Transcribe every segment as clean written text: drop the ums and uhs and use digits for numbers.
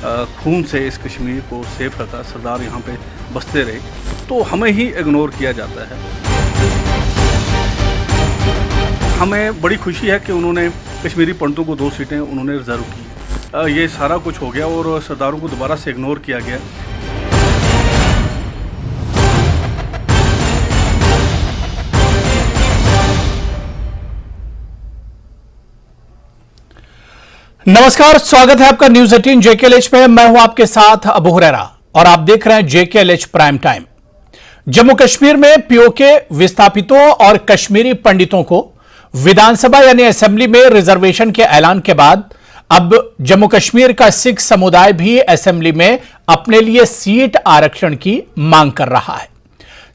खून से इस कश्मीर को सेफ रखा, सरदार यहाँ पे बसते रहे, तो हमें ही इग्नोर किया जाता है। हमें बड़ी खुशी है कि उन्होंने कश्मीरी पंडितों को 2 सीटें उन्होंने रिजर्व की। ये सारा कुछ हो गया और सरदारों को दोबारा से इग्नोर किया गया। नमस्कार, स्वागत है आपका न्यूज 18 JKLH पे। मैं हूं आपके साथ अबू हुरैरा और आप देख रहे हैं JKLH prime time. Jammu Kashmir में पीओके विस्थापितों और कश्मीरी पंडितों को विधानसभा यानी असेंबली में रिजर्वेशन के ऐलान के बाद अब जम्मू कश्मीर का सिख समुदाय भी असेंबली में अपने लिए सीट आरक्षण की मांग कर रहा है।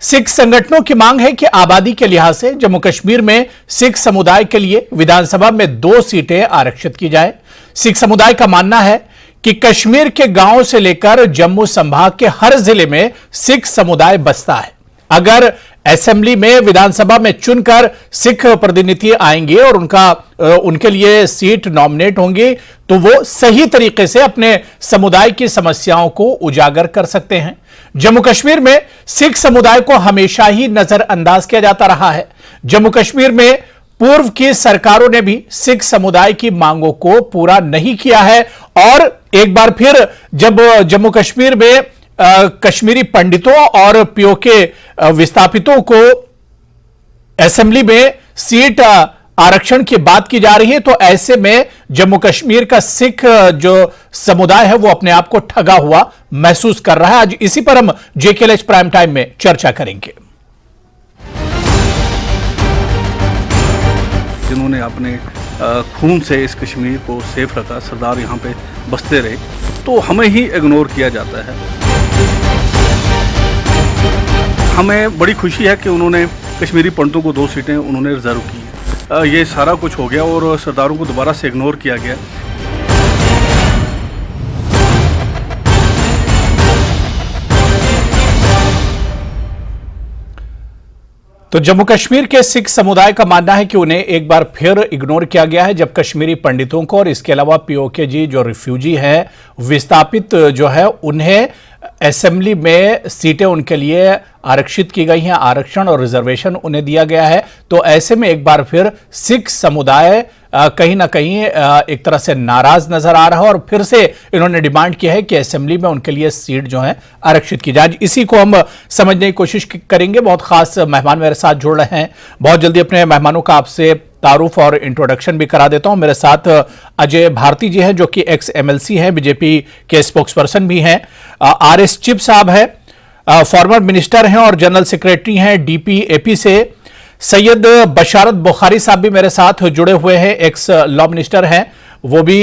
सिख संगठनों की मांग है कि आबादी के लिहाज से जम्मू कश्मीर में सिख समुदाय के लिए विधानसभा में 2 सीटें आरक्षित की जाए। सिख समुदाय का मानना है कि कश्मीर के गांव से लेकर जम्मू संभाग के हर जिले में सिख समुदाय बसता है। अगर असेंबली में विधानसभा में चुनकर सिख प्रतिनिधि आएंगे और उनके लिए सीट नॉमिनेट होंगी तो वो सही तरीके से अपने समुदाय की समस्याओं को उजागर कर सकते हैं। जम्मू कश्मीर में सिख समुदाय को हमेशा ही नजरअंदाज किया जाता रहा है। जम्मू कश्मीर में पूर्व की सरकारों ने भी सिख समुदाय की मांगों को पूरा नहीं किया है और एक बार फिर जब जम्मू कश्मीर में कश्मीरी पंडितों और पीओके विस्थापितों को असेंबली में सीट आरक्षण की बात की जा रही है तो ऐसे में जम्मू कश्मीर का सिख जो समुदाय है वो अपने आप को ठगा हुआ महसूस कर रहा है। आज इसी पर हम JKLH प्राइम टाइम में चर्चा करेंगे। जिन्होंने अपने खून से इस कश्मीर को सेफ रखा, सरदार यहाँ पे बसते रहे, तो हमें ही इग्नोर किया जाता है। हमें बड़ी खुशी है कि उन्होंने कश्मीरी पंडितों को 2 सीटें उन्होंने रिजर्व की। ये सारा कुछ हो गया और सरदारों को दोबारा से इग्नोर किया गया। तो जम्मू कश्मीर के सिख समुदाय का मानना है कि उन्हें एक बार फिर इग्नोर किया गया है जब कश्मीरी पंडितों को और इसके अलावा पीओके जी जो रिफ्यूजी है, विस्थापित जो है, उन्हें असेंबली में सीटें उनके लिए आरक्षित की गई हैं। आरक्षण और रिजर्वेशन उन्हें दिया गया है। तो ऐसे में एक बार फिर सिख समुदाय कहीं ना कहीं एक तरह से नाराज नजर आ रहा है और फिर से इन्होंने डिमांड किया है कि असेंबली में उनके लिए सीट जो है आरक्षित की जाए। इसी को हम समझने की कोशिश करेंगे। बहुत खास मेहमान मेरे साथ जुड़ रहे हैं। बहुत जल्दी अपने मेहमानों का आपसे तारुफ और इंट्रोडक्शन भी करा देता हूं। मेरे साथ अजय भारती जी हैं जो कि एक्स MLC हैं, बीजेपी के स्पोक्सपर्सन भी हैं। RS चिप साहब हैं, फॉर्मर मिनिस्टर हैं और जनरल सेक्रेटरी हैं DPAP से। सैयद बशारत बुखारी साहब भी मेरे साथ जुड़े हुए हैं, एक्स लॉ मिनिस्टर हैं, वो भी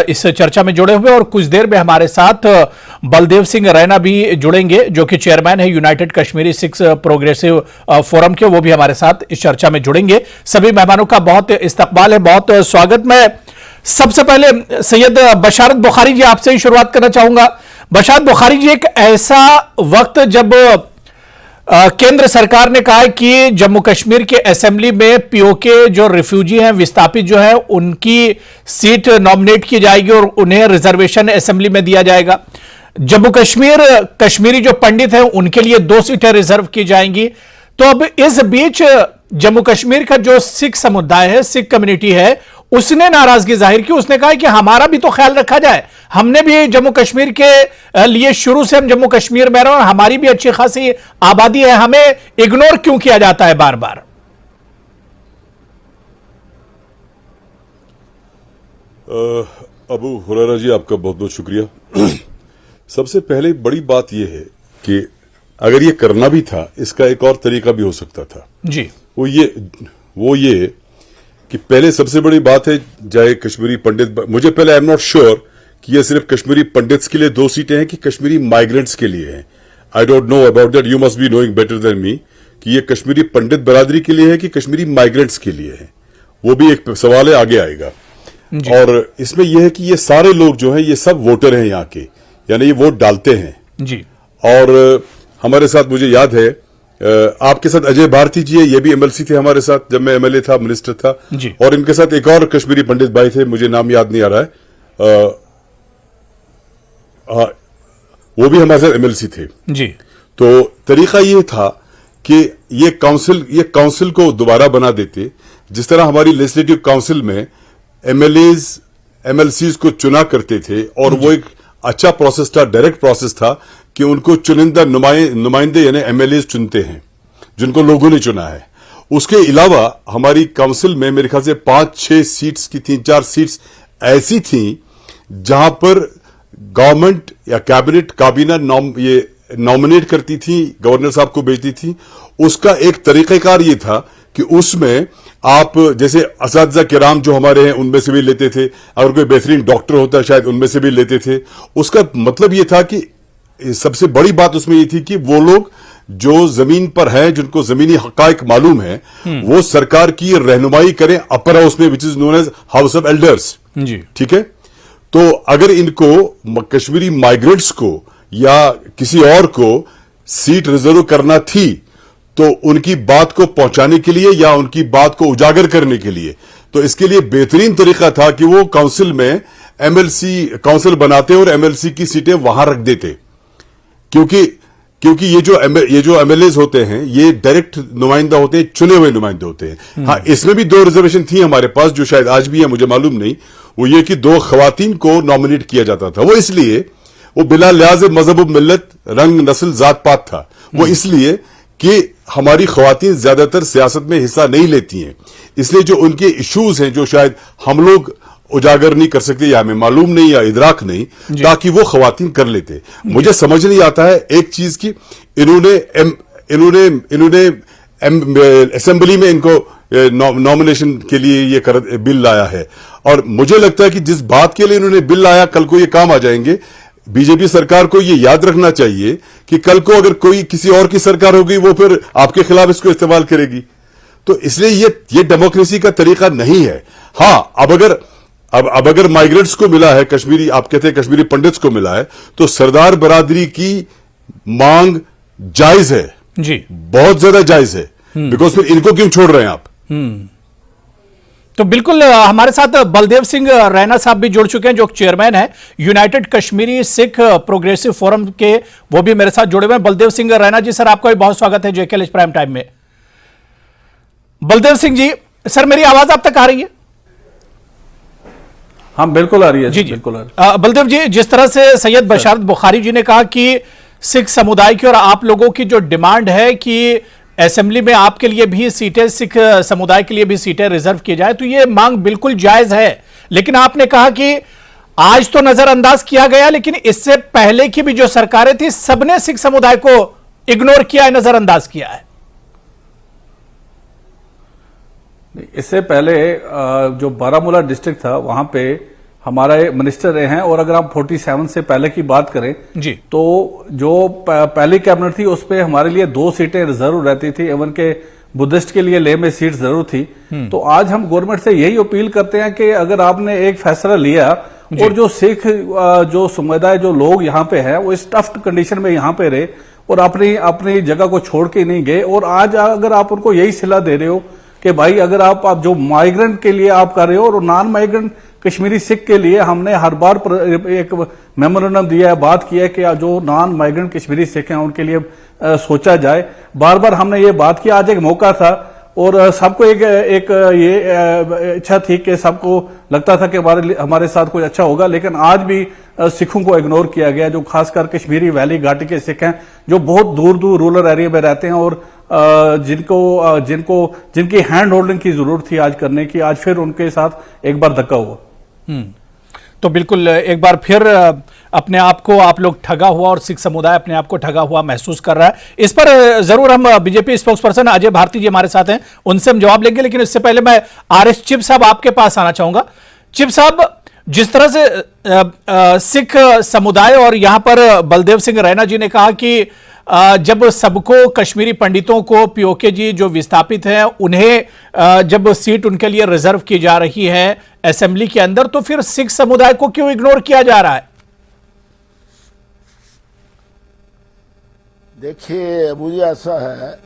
इस चर्चा में जुड़े हुए। और कुछ देर में हमारे साथ बलदेव सिंह रैना भी जुड़ेंगे जो कि चेयरमैन है United Kashmiri Sikh progressive forum के, वो भी हमारे साथ इस चर्चा में जुड़ेंगे। सभी मेहमानों का बहुत इस्तकबाल है, बहुत स्वागत। मैं सबसे पहले सैयद बशारत बुखारी जी आपसे ही शुरुआत करना चाहूंगा। बशारत बुखारी जी, एक ऐसा वक्त जब केंद्र सरकार ने कहा है कि जम्मू कश्मीर के असेंबली में पीओके जो रिफ्यूजी हैं, विस्थापित जो है, उनकी सीट नॉमिनेट की जाएगी और उन्हें रिजर्वेशन असेंबली में दिया जाएगा। जम्मू कश्मीर कश्मीरी जो पंडित हैं उनके लिए 2 सीटें रिजर्व की जाएंगी। तो अब इस बीच जम्मू कश्मीर का जो सिख समुदाय है, सिख कम्युनिटी है, उसने नाराजगी जाहिर की। उसने कहा कि हमारा भी तो ख्याल रखा जाए, हमने भी जम्मू कश्मीर के लिए शुरू से हम जम्मू कश्मीर में रहे और हमारी भी अच्छी खासी आबादी है, हमें इग्नोर क्यों किया जाता है बार बार? अबू हुरैरा जी, आपका बहुत बहुत शुक्रिया। सबसे पहले बड़ी बात यह है कि अगर ये करना भी था, इसका एक और तरीका भी हो सकता था जी। वो ये कि पहले सबसे बड़ी बात है, चाहे कश्मीरी पंडित, मुझे पहले आई एम नॉट श्योर कि ये सिर्फ कश्मीरी पंडित्स के लिए 2 सीटें हैं कि कश्मीरी माइग्रेंट्स के लिए हैं। I don't know about that, you must be knowing better than me कि ये कश्मीरी पंडित बरादरी के लिए है कि कश्मीरी माइग्रेंट्स के लिए है। वो भी एक सवाल है, आगे आएगा। और इसमें यह है कि ये सारे लोग जो हैं ये सब वोटर हैं यहाँ के, यानी ये वोट डालते हैं जी। और हमारे साथ, मुझे याद है आपके साथ अजय भारती जी है, ये भी MLC थे हमारे साथ जब मैं MLA था, मिनिस्टर था जी। और इनके साथ एक और कश्मीरी पंडित भाई थे, मुझे नाम याद नहीं आ रहा है, वो भी हमारे साथ एमएलसी थे जी। तो तरीका ये था कि ये काउंसिल को दोबारा बना देते, जिस तरह हमारी लेजिस्लेटिव काउंसिल में एमएलएज एमएलसीज को चुना करते थे और वो एक अच्छा प्रोसेस था, डायरेक्ट प्रोसेस था कि उनको चुनिंदा नुमाइंदे यानी एमएलएज चुनते हैं जिनको लोगों ने चुना है। उसके अलावा हमारी काउंसिल में मेरे ख्याल से 5-6 सीट्स की 3-4 सीट्स ऐसी थी जहां पर गवर्नमेंट या काबीना नॉमिनेट करती थी, गवर्नर साहब को भेजती थी। उसका एक तरीक़ेकार ये था कि उसमें आप जैसे असातिज़ा किराम जो हमारे हैं उनमें से भी लेते थे, अगर कोई बेहतरीन डॉक्टर होता शायद उनमें से भी लेते थे। उसका मतलब ये था कि सबसे बड़ी बात उसमें ये थी कि वो लोग जो जमीन पर हैं, जिनको जमीनी हकायक मालूम है, वो सरकार की रहनुमाई करें अपर हाउस में, which is known as house of elders. जी, ठीक है। तो अगर इनको कश्मीरी माइग्रेंट्स को या किसी और को सीट रिजर्व करना थी तो उनकी बात को पहुंचाने के लिए या उनकी बात को उजागर करने के लिए, तो इसके लिए बेहतरीन तरीका था कि वो काउंसिल में काउंसिल बनाते और एमएलसी की सीटें वहां रख देते, क्योंकि ये जो एमएलएज होते हैं ये डायरेक्ट नुमाइंदा होते हैं, चुने हुए नुमाइंदे होते हैं। हाँ, इसमें भी 2 रिजर्वेशन थी हमारे पास जो शायद आज भी है, मुझे मालूम नहीं। वो ये कि 2 खवातीन को नॉमिनेट किया जाता था। वो इसलिए वो बिला लिहाज मजहब मिल्लत, रंग, नस्ल, जात पात था। वो इसलिए कि हमारी खवातीन ज्यादातर सियासत में हिस्सा नहीं लेती हैं, इसलिए जो उनके इश्यूज हैं जो शायद हम लोग उजागर नहीं कर सकते या हमें मालूम नहीं या इदराक नहीं, ताकि वो खवातीन कर लेते। मुझे समझ नहीं आता है एक चीज की, इन्होंने असेंबली में इनको नॉमिनेशन के लिए ये बिल लाया है और मुझे लगता है कि जिस बात के लिए इन्होंने बिल लाया कल को ये काम आ जाएंगे। बीजेपी सरकार को ये याद रखना चाहिए कि कल को अगर कोई किसी और की सरकार होगी वो फिर आपके खिलाफ इसको इस्तेमाल करेगी। तो इसलिए ये डेमोक्रेसी का तरीका नहीं है। हां, अब अगर माइग्रेंट्स को मिला है, कश्मीरी, आप कहते हैं कश्मीरी पंडित्स को मिला है, तो सरदार बरादरी की मांग जायज है जी, बहुत ज्यादा जायज है। बिकॉज फिर इनको क्यों छोड़ रहे हैं आप? तो बिल्कुल हमारे साथ बलदेव सिंह रैना साहब भी जुड़ चुके हैं जो चेयरमैन है United Kashmiri Sikh progressive forum के, वो भी मेरे साथ जुड़े हुए हैं। बलदेव सिंह रैना जी, सर आपका भी बहुत स्वागत है जेकेएल प्राइम टाइम में। बलदेव सिंह जी, सर मेरी आवाज आप तक आ रही है? हाँ, बिल्कुल आ रही है जी जी, बिल्कुल आ रही है। बलदेव जी, जिस तरह से सैयद बशारत बुखारी जी ने कहा कि सिख समुदाय की और आप लोगों की जो डिमांड है कि असेंबली में आपके लिए भी सीटें, सिख समुदाय के लिए भी सीटें रिजर्व की जाए, तो ये मांग बिल्कुल जायज है। लेकिन आपने कहा कि आज तो नजरअंदाज किया गया, लेकिन इससे पहले की भी जो सरकारें थी सबने सिख समुदाय को इग्नोर किया है, नजरअंदाज किया है। इससे पहले जो बारामूला डिस्ट्रिक्ट था वहां पे हमारे मिनिस्टर रहे हैं, और अगर आप 47 से पहले की बात करें जी, तो जो पहली कैबिनेट थी उस पे हमारे लिए 2 सीटें रिजर्व रहती थी, एवं के बुद्धिस्ट के लिए लेह में सीट जरूर थी। तो आज हम गवर्नमेंट से यही अपील करते हैं कि अगर आपने एक फैसला लिया और जो सिख जो समुदाय जो लोग यहाँ पे हैं वो इस टफ कंडीशन में यहाँ पे रहे और अपनी जगह को छोड़ के नहीं गए, और आज अगर आप उनको यही सलाह दे रहे हो कि भाई अगर आप जो माइग्रेंट के लिए आप कर रहे हो और नॉन माइग्रेंट कश्मीरी सिख के लिए हमने हर बार एक मेमोरेंडम दिया है, बात की है कि जो नॉन माइग्रेंट कश्मीरी सिख हैं उनके लिए सोचा जाए। बार बार हमने ये बात की, आज एक मौका था और सबको एक ये इच्छा थी कि सबको लगता था कि हमारे साथ कुछ अच्छा होगा, लेकिन आज भी सिखों को इग्नोर किया गया, जो खासकर कश्मीरी वैली घाटी के सिख हैं जो बहुत दूर दूर रूरल एरिया में रहते हैं और जिनकी हैंड होल्डिंग की जरूरत थी आज करने की, आज फिर उनके साथ एक बार धक्का हुआ। तो बिल्कुल एक बार फिर अपने आप को आप लोग ठगा हुआ और सिख समुदाय अपने आप को ठगा हुआ महसूस कर रहा है। इस पर जरूर हम BJP spokesperson Ajay Bharti ji हमारे साथ हैं, उनसे हम जवाब लेंगे, लेकिन इससे पहले मैं आरएस चिप साहब आपके पास आना चाहूंगा। चिप साहब, जिस तरह से सिख समुदाय और यहां पर बलदेव सिंह रैना जी ने कहा कि जब सबको कश्मीरी पंडितों को पीओके जी जो विस्थापित हैं उन्हें जब सीट उनके लिए रिजर्व की जा रही है असेंबली के अंदर, तो फिर सिख समुदाय को क्यों इग्नोर किया जा रहा है? देखिए, मुझे ऐसा है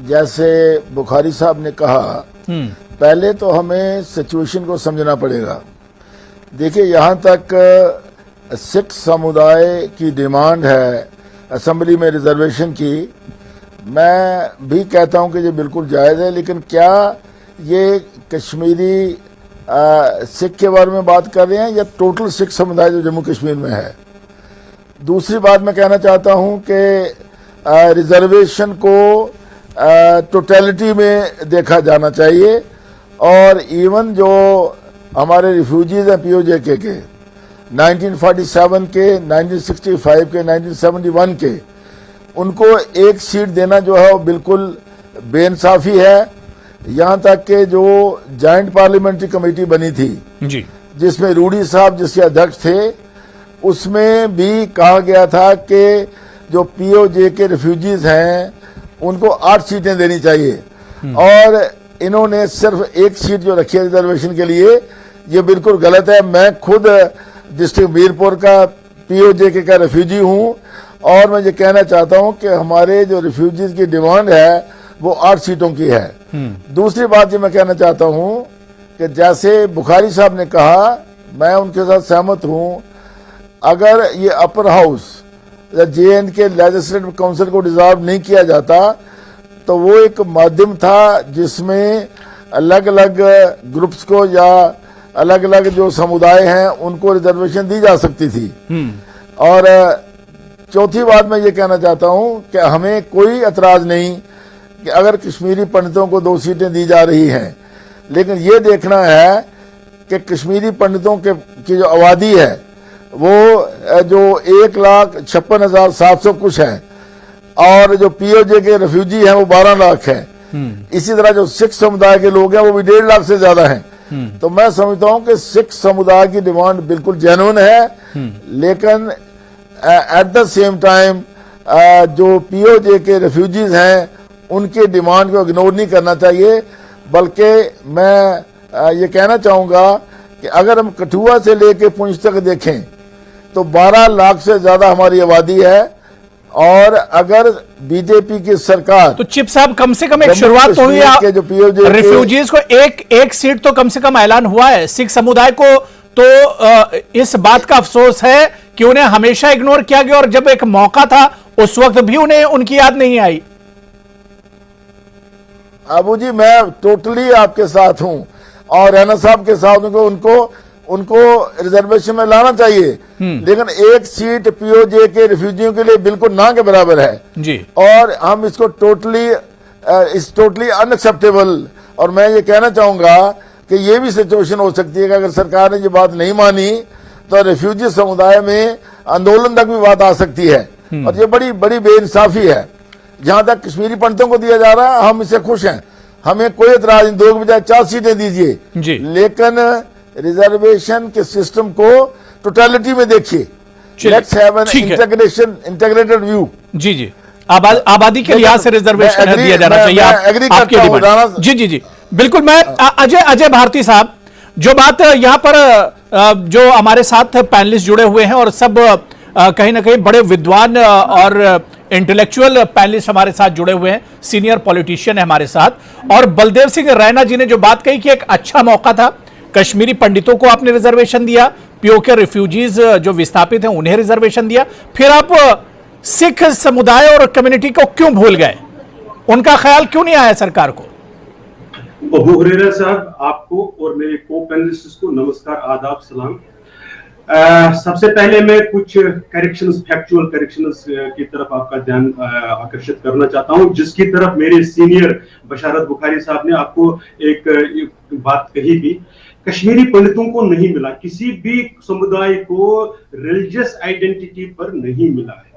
जैसे बुखारी साहब ने कहा, पहले तो हमें सिचुएशन को समझना पड़ेगा। देखिए, यहां तक सिख समुदाय की डिमांड है असेंबली में रिजर्वेशन की, मैं भी कहता हूं कि ये बिल्कुल जायज़ है, लेकिन क्या ये कश्मीरी सिख के बारे में बात कर रहे हैं या टोटल सिख समुदाय जो जम्मू कश्मीर में है? दूसरी बात मैं कहना चाहता हूं कि रिजर्वेशन को टोटलिटी में देखा जाना चाहिए, और इवन जो हमारे रिफ्यूजीज हैं पीओजे के 1947 के, 1965 के, 1971 के, उनको एक सीट देना जो है वो बिल्कुल बेइंसाफी है। यहाँ तक कि जो जॉइंट पार्लियामेंट्री कमेटी बनी थी जी, जिसमें रूडी साहब जिसके अध्यक्ष थे, उसमें भी कहा गया था कि जो पीओजे के रिफ्यूजीज हैं उनको 8 सीटें देनी चाहिए, और इन्होंने सिर्फ एक सीट जो रखी है रिजर्वेशन के लिए, ये बिल्कुल गलत है। मैं खुद डिस्ट्रिक्ट मीरपुर का पीओजे के का रिफ्यूजी हूं, और मैं ये कहना चाहता हूं कि हमारे जो रिफ्यूजीज की डिमांड है वो 8 सीटों की है। दूसरी बात ये मैं कहना चाहता हूं कि जैसे बुखारी साहब ने कहा, मैं उनके साथ सहमत हूं, अगर ये अपर हाउस या JNK लेजिस्लेटिव काउंसिल को डिसॉल्व नहीं किया जाता तो वो एक माध्यम था जिसमें अलग अलग ग्रुप्स को या अलग अलग जो समुदाय हैं उनको रिजर्वेशन दी जा सकती थी। और चौथी बात मैं ये कहना चाहता हूं कि हमें कोई एतराज नहीं कि अगर कश्मीरी पंडितों को 2 सीटें दी जा रही हैं, लेकिन ये देखना है कि कश्मीरी पंडितों की जो आबादी है वो जो 1,56,700 कुछ है, और जो पीओजे के रिफ्यूजी हैं वो 12 लाख हैं। इसी तरह जो सिख समुदाय के लोग हैं वो भी 1.5 लाख से ज्यादा हैं। तो मैं समझता हूं कि सिख समुदाय की डिमांड बिल्कुल जेन्युइन है, लेकिन एट द सेम टाइम जो पीओजे के रिफ्यूजीज हैं उनके डिमांड को इग्नोर नहीं करना चाहिए। बल्कि मैं ये कहना चाहूंगा कि अगर हम कठुआ से लेके पुंछ तक देखें तो 12 लाख से ज्यादा हमारी आबादी है, और अगर बीजेपी की सरकार, तो चिप साहब कम से कम एक शुरुआत तो हुई है, जो पीओजे रिफ्यूजीज को एक सीट तो कम से कम ऐलान हुआ है। सिख समुदाय को तो इस बात का अफसोस है कि उन्हें हमेशा इग्नोर किया गया, और जब एक मौका था उस वक्त भी उन्हें उनकी याद नहीं आई। अबू जी, मैं टोटली आपके साथ हूं, और रैना साहब के साथ उनको रिजर्वेशन में लाना चाहिए, लेकिन एक सीट पीओजे के रिफ्यूजियों के लिए बिल्कुल ना के बराबर है जी, और हम इसको टोटली अनएक्सेप्टेबल। और मैं ये कहना चाहूंगा कि ये भी सिचुएशन हो सकती है कि अगर सरकार ने ये बात नहीं मानी तो रिफ्यूजी समुदाय में आंदोलन तक भी बात आ सकती है, और ये बड़ी बड़ी बेइंसाफी है। जहां तक कश्मीरी पंडितों को दिया जा रहा है हम इससे खुश हैं, हमें कोई एतराज नहीं, 2 के बजाय 4 सीटें दीजिए, लेकिन रिजर्वेशन के सिस्टम को टोटलिटी में देखिए। Let's have an integrated view. जी जी, आबादी के लिहाज से रिजर्वेशन दिया जाना चाहिए। आपकी डिमांड जी, बिल्कुल। मैं अजय भारती साहब, जो बात यहाँ पर जो हमारे साथ पैनलिस्ट जुड़े हुए हैं और सब कहीं ना कहीं बड़े विद्वान और इंटेलेक्चुअल पैनलिस्ट हमारे साथ जुड़े हुए हैं, सीनियर पॉलिटिशियन है हमारे साथ, और बलदेव सिंह रैना जी ने जो बात कही कि एक अच्छा मौका था, कश्मीरी पंडितों को आपने रिजर्वेशन दिया, पीओके रिफ्यूजीज जो विस्थापित हैं उन्हें रिजर्वेशन दिया, फिर आप सिख समुदाय और कम्युनिटी को क्यों भूल गए? उनका ख्याल क्यों नहीं आया सरकार को? अबू हुरैरा साहब, आपको और मेरे को पैनलिस्ट्स को नमस्कार, आदाब, सलाम। सबसे पहले मैं कुछ करेक्शंस, फैक्चुअल करेक्शंस की तरफ आपका ध्यान आकर्षित करना चाहता हूं, जिसकी तरफ मेरे सीनियर बशारत बुखारी साहब ने आपको एक बात कही थी। कश्मीरी पंडितों को नहीं मिला, किसी भी समुदाय को रिलीजियस आइडेंटिटी पर नहीं मिला है।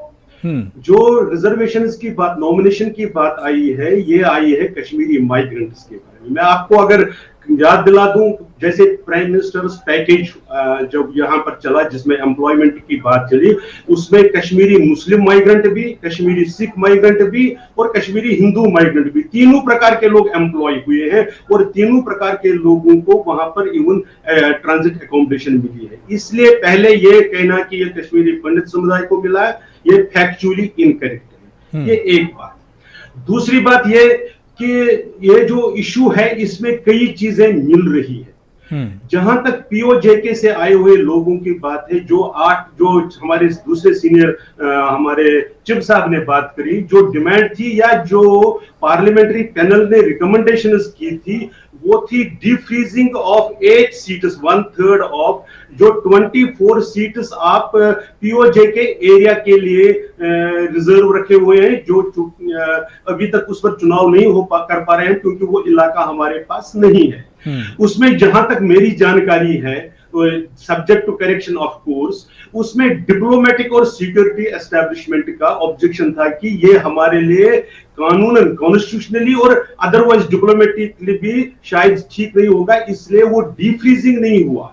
जो रिजर्वेशंस की बात, नॉमिनेशन की बात आई है, ये आई है कश्मीरी माइग्रेंट्स के बारे में। मैं आपको अगर याद दिला दूं, जैसे प्राइम मिनिस्टर्स पैकेज जब यहां पर चला, जिसमें एम्प्लॉयमेंट की बात चली, उसमें कश्मीरी मुस्लिम माइग्रेंट भी, कश्मीरी सिख माइग्रेंट भी और कश्मीरी हिंदू माइग्रेंट भी, तीनों प्रकार के लोग एम्प्लॉय हुए हैं, और तीनों प्रकार के लोगों को वहां पर इवन ट्रांजिट अकोमोडेशन मिली है। इसलिए पहले ये कहना कि ये कश्मीरी पंडित समुदाय को मिला है, ये फैक्चुअली इनकरेक्ट है। ये एक बात। दूसरी बात ये कि ये जो इशू है इसमें कई चीजें मिल रही है। जहां तक पीओजेके से आए हुए लोगों की बात है, जो हमारे दूसरे सीनियर हमारे चिब साहब ने बात करी, जो डिमांड थी या जो पार्लियामेंट्री पैनल ने रिकमेंडेशंस की थी, वो थी डीफ्रीजिंग ऑफ 8 सीट्स, 1/3 ऑफ जो 24 सीट्स आप पीओजेके एरिया के लिए रिजर्व रखे हुए हैं, जो अभी तक उस पर चुनाव नहीं कर पा रहे हैं क्योंकि वो इलाका हमारे पास नहीं है। उसमें जहां तक मेरी जानकारी है, subject to correction of course, उसमें डिप्लोमेटिक और सिक्योरिटी एस्टेब्लिशमेंट का ऑब्जेक्शन था कि ये हमारे लिए कानूनन, कॉन्स्टिट्यूशनली और अदरवाइज डिप्लोमेटिकली भी शायद ठीक नहीं होगा, इसलिए वो डीफ्रीजिंग नहीं हुआ।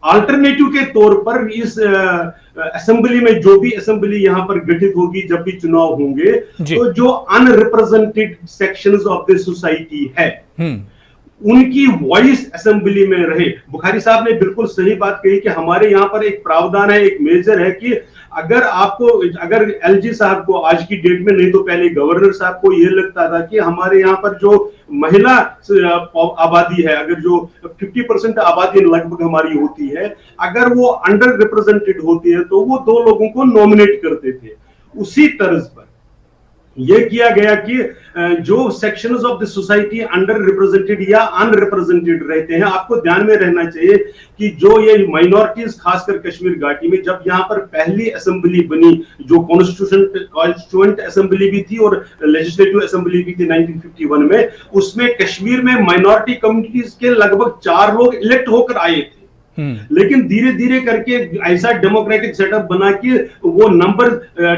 अल्टरनेटिव के तौर पर इस असेंबली में जो भी असेंबली यहां पर गठित होगी, जब भी चुनाव होंगे, तो जो unrepresented sections of the society है उनकी वॉइस असेंबली में रहे। बुखारी साहब ने बिल्कुल सही बात कही कि हमारे यहाँ पर एक प्रावधान है, एक मेजर है कि अगर एलजी साहब को आज की डेट में, नहीं तो पहले गवर्नर साहब को यह लगता था कि हमारे यहाँ पर जो महिला आबादी है, अगर जो 50% आबादी लगभग हमारी होती है, अगर वो अंडर रिप्रेजेंटेड होती है तो वो 2 लोगों को नॉमिनेट करते थे। उसी तर्ज पर यह किया गया कि जो sections of the society under represented या अनरिप्रेजेंटेड रहते हैं, आपको ध्यान में रहना चाहिए कि जो ये माइनॉरिटीज, खासकर कश्मीर घाटी में, जब यहाँ पर पहली असेंबली बनी, जो कॉन्स्टिट्यूएंट असेंबली भी थी और लेजिस्लेटिव असेंबली भी थी 1951 में, उसमें कश्मीर में माइनॉरिटी कम्युनिटीज के लगभग 4 लोग इलेक्ट होकर आए थे। लेकिन धीरे धीरे करके ऐसा डेमोक्रेटिक सेटअप बना कि वो नंबर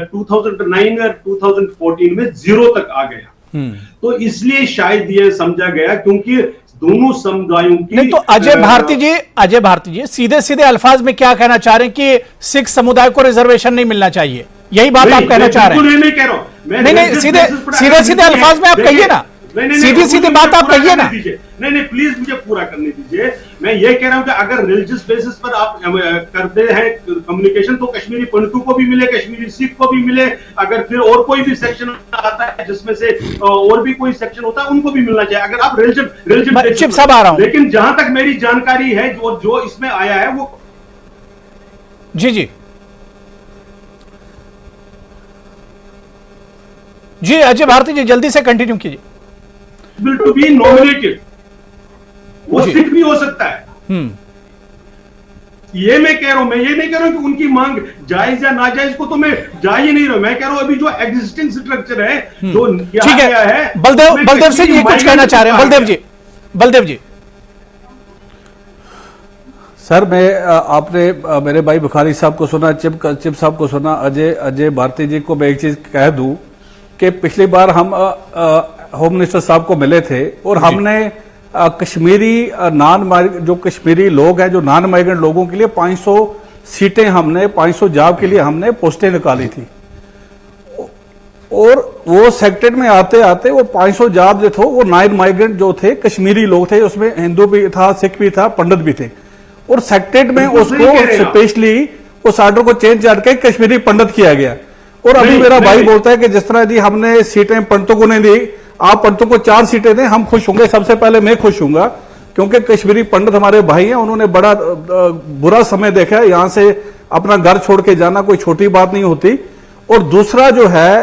2009 और 2014 में 0 तक आ गया। तो इसलिए शायद ये समझा गया क्योंकि दोनों समुदायों की। नहीं तो अजय भारती जी सीधे सीधे अल्फाज में क्या कहना चाह रहे हैं कि सिख समुदाय को रिजर्वेशन नहीं मिलना चाहिए, यही बात आप कहना चाह रहे हैं? नहीं कह रहा हूं, नहीं, सीधे अल्फाज में आप कहिए ना, सीधी बात आप कहिए ना। नहीं प्लीज मुझे पूरा करने दीजिए। मैं ये कह रहा हूं कि अगर रिलीजियस बेसिस पर आप करते हैं कम्युनिकेशन, तो कश्मीरी पंडितों को भी मिले, कश्मीरी सिख को भी मिले, अगर फिर और कोई भी सेक्शन आता है जिसमें से और भी कोई सेक्शन होता है, उनको भी मिलना चाहिए। अगर आप रिलीजन चिप साहब आ रहा हूं, लेकिन जहां तक मेरी जानकारी है, जो इसमें आया है वो जी अजय भारती जी जल्दी से कंटिन्यू कीजिए। टू बी नॉमिनेटेड, वो सिख भी हो सकता है। ये मैं कह रहा हूं, मैं ये नहीं कह रहा हूं कि उनकी मांग जायज या नाजायज को तो मैं जा ही नहीं रहा हूं। मैं कह रहा हूं अभी जो एग्जिस्टिंग स्ट्रक्चर है, जो ठीक है, बलदेव सिंह ये कुछ कहना चाह रहे हैं। बलदेव जी सर, आपने मेरे भाई बुखारी साहब को सुना, चिप साहब को सुना, अजय भारती जी को मैं एक चीज कह दूं कि पिछली बार हम होम मिनिस्टर साहब को मिले थे और हमने कश्मीरी जो कश्मीरी लोग हैं, जो नॉन माइग्रेंट लोगों के लिए 500 सीटें, हमने 500 जॉब के लिए हमने पोस्टें निकाली थी। और वो सेक्रेटरीट में आते आते वो 500 जॉब जो थे वो नॉन माइग्रेंट जो थे कश्मीरी लोग थे, उसमें हिंदू भी था, सिख भी था, पंडित भी थे। और सेक्रेटरीट में उसको स्पेशली उस ऑर्डर को चेंज करके कश्मीरी पंडित किया गया। और अभी मेरा भाई बोलता है कि जिस तरह दी हमने सीटें पंडितों को नहीं दी, आप पंडितों को 4 सीटें दें, हम खुश होंगे। सबसे पहले मैं खुश हूंगा क्योंकि कश्मीरी पंडित हमारे भाई हैं, उन्होंने बड़ा बुरा समय देखा है। यहां से अपना घर छोड़ के जाना कोई छोटी बात नहीं होती। और दूसरा जो है,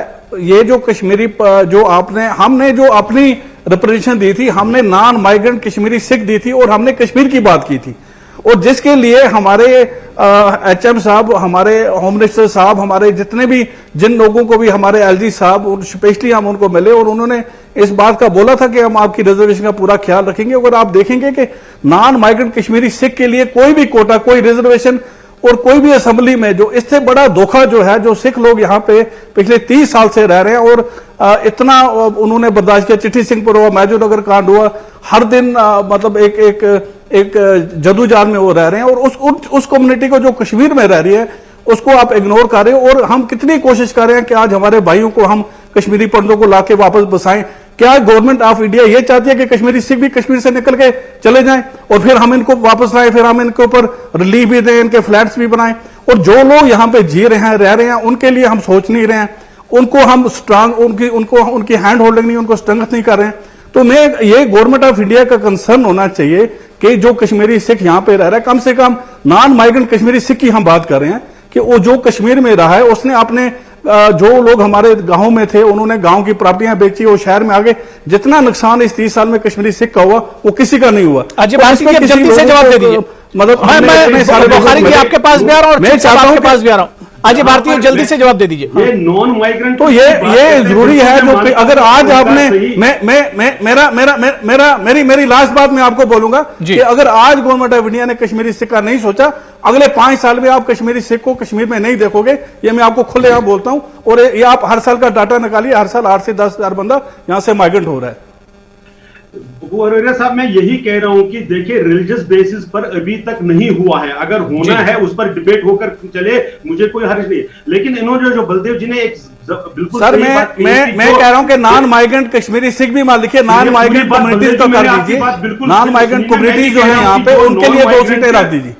ये जो कश्मीरी जो हमने जो अपनी रिप्रेजेंटेशन दी थी, हमने नॉन माइग्रेंट कश्मीरी सिख दी थी और हमने कश्मीर की बात की थी। और जिसके लिए हमारे एचएम साहब, हमारे होम मिनिस्टर साहब, हमारे जितने भी जिन लोगों को भी, हमारे एलजी साहब, स्पेशली हम उनको मिले और उन्होंने इस बात का बोला था कि हम आपकी रिजर्वेशन का पूरा ख्याल रखेंगे। अगर आप देखेंगे कि नॉन माइग्रेंट कश्मीरी सिख के लिए कोई भी कोटा, कोई रिजर्वेशन और कोई भी असेंबली में, जो इससे बड़ा धोखा जो है, जो सिख लोग यहाँ पे पिछले 30 साल से रह रहे हैं और इतना उन्होंने बर्दाश्त किया। चिट्ठी सिंहपुर हुआ, मैजो नगर कांड हुआ, हर दिन मतलब एक जदोजहद में वो रह रहे हैं। और उस कम्युनिटी को जो कश्मीर में रह रही है उसको आप इग्नोर कर रहे हो। और हम कितनी कोशिश कर रहे हैं कि आज हमारे भाइयों को हम कश्मीरी पंडितों को लाके वापस बसाएं। क्या गवर्नमेंट ऑफ इंडिया ये चाहती है कि कश्मीरी सिख भी कश्मीर से निकल के चले जाएं और फिर हम इनको वापस लाएं, फिर हम इनके ऊपर रिलीफ भी दें, इनके फ्लैट्स भी बनाएं? और जो लोग यहाँ पे जी रहे हैं, रह रहे हैं, उनके लिए हम सोच नहीं रहे हैं, उनको हम स्ट्रांग, उनकी हैंड होल्डिंग नहीं, उनको स्ट्रेंथ नहीं कर रहे हैं। तो मैं ये गवर्नमेंट ऑफ इंडिया का कंसर्न होना चाहिए कि जो कश्मीरी सिख यहाँ पे रह रहा है, कम से कम नॉन माइग्रेंट कश्मीरी सिख की हम बात कर रहे हैं कि वो जो कश्मीर में रहा है उसने अपने जो लोग हमारे गांव में थे उन्होंने गांव की प्रॉपर्टियां बेची, वो शहर में आ गए। जितना नुकसान इस 30 साल में कश्मीरी सिख का हुआ वो किसी का नहीं हुआ। अजय भारती जी जल्दी से जवाब दे दीजिए। मतलब मैं बुखारी जी आपके पास भी आ रहा हूँ और मैं चाहता हूं आपके पास भी आ रहा हूँ। अजय भारती जल्दी से जवाब दे दीजिए। ये नॉन माइग्रेंट तो ये जरूरी है जो अगर आज आपने मेरी लास्ट बात मैं आपको बोलूंगा कि अगर आज गवर्नमेंट ऑफ इंडिया ने कश्मीरी सिख का नहीं सोचा, अगले 5 साल में आप कश्मीरी सिख को कश्मीर में नहीं देखोगे। ये मैं आपको खुलेआम बोलता हूं। और ये आप हर साल का डाटा निकालिए, हर साल 8 से 10 हजार बंदा यहां से माइग्रेंट हो रहा है। अबू हुरैरा साहब, मैं यही कह रहा हूं कि देखिए रिलीजियस बेसिस पर अभी तक नहीं हुआ है। अगर होना है उस पर डिबेट होकर चले, मुझे कोई हर्ज नहीं। लेकिन इन्होंने जो बलदेव जी ने एक बिल्कुल सर मैं कह रहा हूं कि नॉन माइग्रेंट कश्मीरी सिख भी मान लिखिए, नॉन माइग्रेंट कम्युनिटीज तो कर दीजिए। नॉन माइग्रेंट कम्युनिटीज जो है यहाँ पे उनके लिए 2 सीटें रख दीजिए।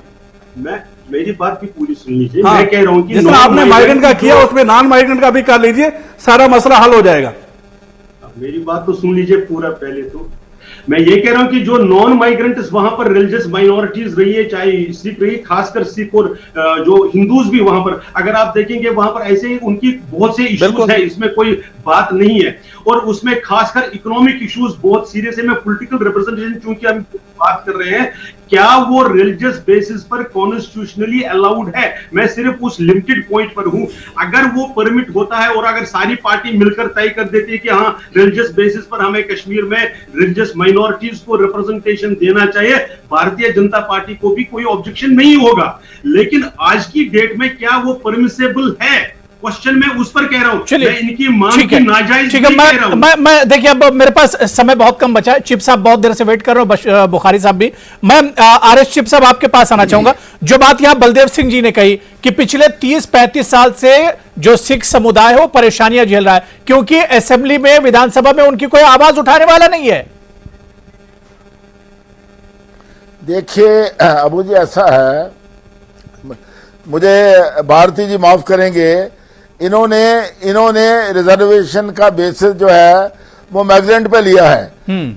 मेरी बात की पूरी सुन लीजिए। मैं कह रहा हूं कि जिसमें आपने माइग्रेंट का किया उसमें नॉन माइग्रेंट का भी कर लीजिए, सारा मसला हल हो जाएगा। मेरी बात तो सुन लीजिए पूरा। पहले तो मैं ये कह रहा हूं कि जो नॉन माइग्रेंट्स वहां पर रिलीजियस माइनॉरिटीज रही है, चाहे सिख रही, खासकर सिख और जो हिंदूज भी वहां पर, अगर आप देखेंगे वहां पर ऐसे ही उनकी बहुत से इश्यूज है, इसमें कोई बात नहीं है। और उसमें खासकर इकोनॉमिक इश्यूज बहुत सीरियस है। मैं पॉलिटिकल रिप्रेजेंटेशन चूंकि हम बात कर रहे हैं, क्या वो रिलीजियस बेसिस पर कॉन्स्टिट्यूशनली अलाउड है? मैं सिर्फ उस लिमिटेड पॉइंट पर हूं। अगर वो परमिट होता है और अगर सारी पार्टी मिलकर तय कर देती है कि हाँ रिलीजियस बेसिस पर हमें कश्मीर में रिलीजियस माइनॉरिटीज को रिप्रेजेंटेशन देना चाहिए, भारतीय जनता पार्टी को भी कोई ऑब्जेक्शन नहीं होगा। लेकिन आज की डेट में क्या वो परमिसेबल है? क्वेश्चन मैं उस पर कह रहा हूं। मैं इनकी मांग की नाजायज नहीं कह रहा हूं। मैं देखिए अब मेरे पास समय बहुत कम बचा है। चिप साहब बहुत देर से वेट कर रहे हो, बुखारी साहब भी। मैं आरएस चिप साहब आपके पास आना चाहूंगा। जो बात यहां बलदेव सिंह जी ने कही कि पिछले 30-35 साल से जो सिख समुदाय है वो परेशानियां झेल रहा है क्योंकि असेंबली में, विधानसभा में उनकी कोई आवाज उठाने वाला नहीं है। देखिए अबू जी, ऐसा है, मुझे भारती जी माफ करेंगे, इन्होंने रिजर्वेशन का बेसिस जो है वो माइग्रेंट पे लिया है।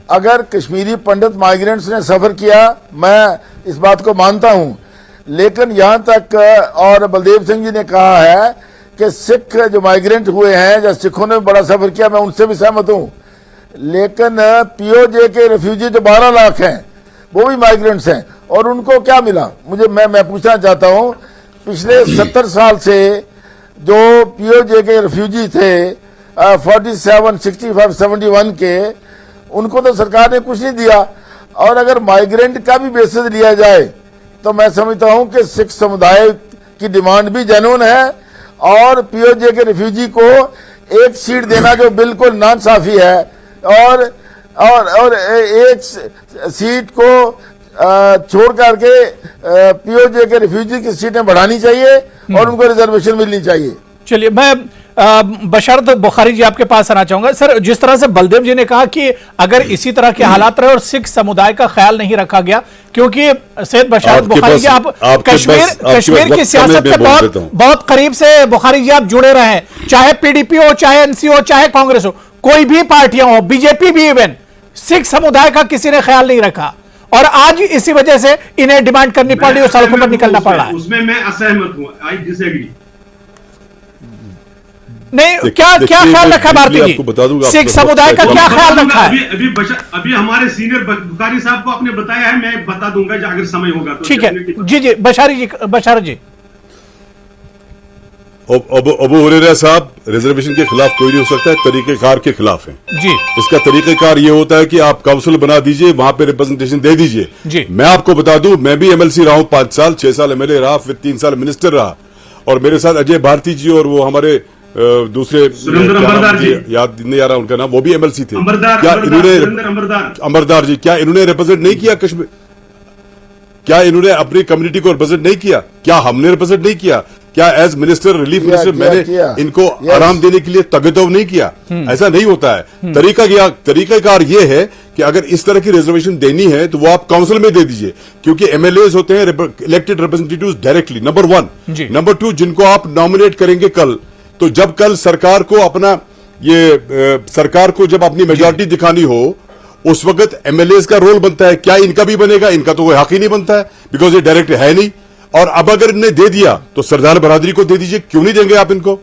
अगर कश्मीरी पंडित माइग्रेंट्स ने सफर किया, मैं इस बात को मानता हूं, लेकिन यहां तक और बलदेव सिंह जी ने कहा है कि सिख जो माइग्रेंट हुए हैं या सिखों ने बड़ा सफर किया, मैं उनसे भी सहमत हूं। लेकिन पीओजे के रिफ्यूजी जो 12 लाख हैं वो भी माइग्रेंट्स हैं और उनको क्या मिला? मैं पूछना चाहता हूं, पिछले 70 साल से जो पीओजे के रिफ्यूजी थे 47, 65, 71 के, उनको तो सरकार ने कुछ नहीं दिया। और अगर माइग्रेंट का भी बेसिस लिया जाए तो मैं समझता हूं कि सिख समुदाय की डिमांड भी जेन्युइन है और पीओजे के रिफ्यूजी को एक सीट देना जो बिल्कुल नाइंसाफी है और एक सीट को छोड़ करके पीओजे के रिफ्यूजी की सीटें बढ़ानी चाहिए और उनको रिजर्वेशन मिलनी चाहिए। चलिए, मैं बशरत बुखारी जी आपके पास आना चाहूंगा। सर, जिस तरह से बलदेव जी ने कहा कि अगर इसी तरह के हालात रहे और सिख समुदाय का ख्याल नहीं रखा गया, क्योंकि सैयद बशरत बुखारी जी आप कश्मीर की सियासत से बहुत करीब से बुखारी जी आप जुड़े रहे हैं, चाहे पीडीपी हो, चाहे एनसी हो, चाहे कांग्रेस हो, कोई भी पार्टियां हो, बीजेपी भी, इवन सिख समुदाय का किसी ने ख्याल नहीं रखा और आज इसी वजह से इन्हें डिमांड करनी पड़ रही है और सड़कों पर निकलना पड़ रहा है। उसमें मैं असहमत हूं, आई डिसएग्री। नहीं, क्या ख्याल रखा भारती जी? सिख समुदाय का क्या ख्याल रखा है? अभी हमारे सीनियर बुखारी साहब को आपने बताया है, मैं बता दूंगा अगर समय होगा तो। ठीक है जी, बशारत जी। अबू हुरैरा साहब, रिजर्वेशन के खिलाफ कोई नहीं हो सकता है, तरीकेकार के खिलाफ है जी। इसका तरीकेकार ये होता है कि आप काउंसिल बना दीजिए, वहां पे रिप्रेजेंटेशन दे दीजिए जी। मैं आपको बता दूं, मैं भी एमएलसी रहा हूं 5 साल, 6 साल एमएलए रहा, फिर 3 साल मिनिस्टर रहा और मेरे साथ अजय भारती जी और वो हमारे दूसरे याद नहीं आ रहा उनका नाम, वो भी एमएलसी थे। क्या इन्होंने अंबरदार जी, क्या इन्होंने रिप्रेजेंट नहीं किया कश्मीर? क्या इन्होंने अपनी कम्युनिटी को रिप्रेजेंट नहीं किया? क्या हमने रिप्रेजेंट नहीं किया? क्या एज मिनिस्टर, रिलीफ मिनिस्टर मैंने इनको आराम देने के लिए तगतव नहीं किया? ऐसा नहीं होता है। तरीकाकार ये है कि अगर इस तरह की रिजर्वेशन देनी है तो वो आप काउंसिल में दे दीजिए, क्योंकि एमएलए होते हैं elected representatives directly, number 1। Number 2, जिनको आप नॉमिनेट करेंगे कल, तो जब कल सरकार को अपना सरकार को जब अपनी मेजॉरिटी दिखानी हो उस वक्त एमएलए का रोल बनता है। क्या इनका भी बनेगा? इनका तो कोई हक ही नहीं बनता है, बिकॉज ये डायरेक्ट है नहीं। और अब अगर इन्हें दे दिया तो सरदार बरादरी को दे दीजिए, क्यों नहीं देंगे आप इनको?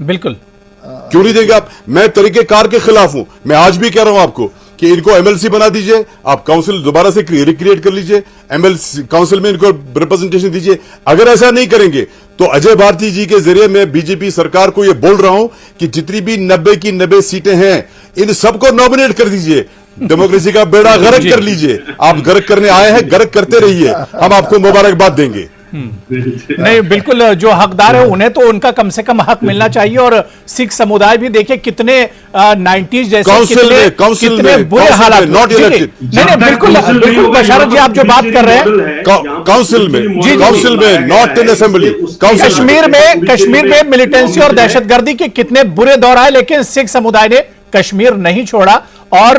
बिल्कुल, क्यों नहीं देंगे आप? मैं तरीकेकार के खिलाफ हूं। मैं आज भी कह रहा हूं आपको कि इनको एमएलसी बना दीजिए, आप काउंसिल दोबारा से रिक्रिएट कर लीजिए, एमएलसी काउंसिल में इनको रिप्रेजेंटेशन दीजिए। अगर ऐसा नहीं करेंगे तो अजय भारती जी के जरिए मैं बीजेपी सरकार को यह बोल रहा हूं कि जितनी भी 90 की 90 सीटें हैं, इन सबको नॉमिनेट कर दीजिए, डेमोक्रेसी का बेड़ा गर्क कर लीजिए। आप गर्क करने आए हैं, गर्क करते रहिए, हम आपको मुबारकबाद देंगे। नहीं, बिल्कुल, जो हकदार है उन्हें तो उनका कम से कम हक मिलना चाहिए। और सिख समुदाय भी देखिए कितने 90s जैसे कितने बुरे हालात, नॉट इलेक्टेड। नहीं, बिल्कुल बिल्कुल बशारत जी, आप जो बात कर रहे हैं काउंसिल में, नॉट इन असेंबली। कश्मीर में मिलिटेंसी और दहशतगर्दी के कितने बुरे दौर आए, लेकिन सिख समुदाय ने कश्मीर नहीं छोड़ा और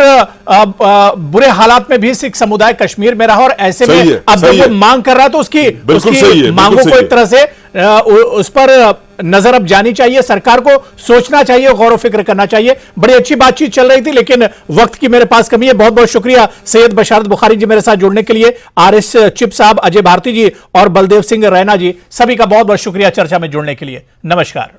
बुरे हालात में भी सिख समुदाय कश्मीर में रहा। और ऐसे में अब जब वो मांग कर रहा है तो उसकी मांगों को एक तरह से उस पर नजर अब जानी चाहिए, सरकार को सोचना चाहिए, गौर फिक्र करना चाहिए। बड़ी अच्छी बातचीत चल रही थी, लेकिन वक्त की मेरे पास कमी है। बहुत बहुत शुक्रिया सैयद बशारत बुखारी जी मेरे साथ जुड़ने के लिए, आरएस चिप साहब, अजय भारती जी और बलदेव सिंह रैना जी, सभी का बहुत बहुत शुक्रिया चर्चा में जुड़ने के लिए। नमस्कार।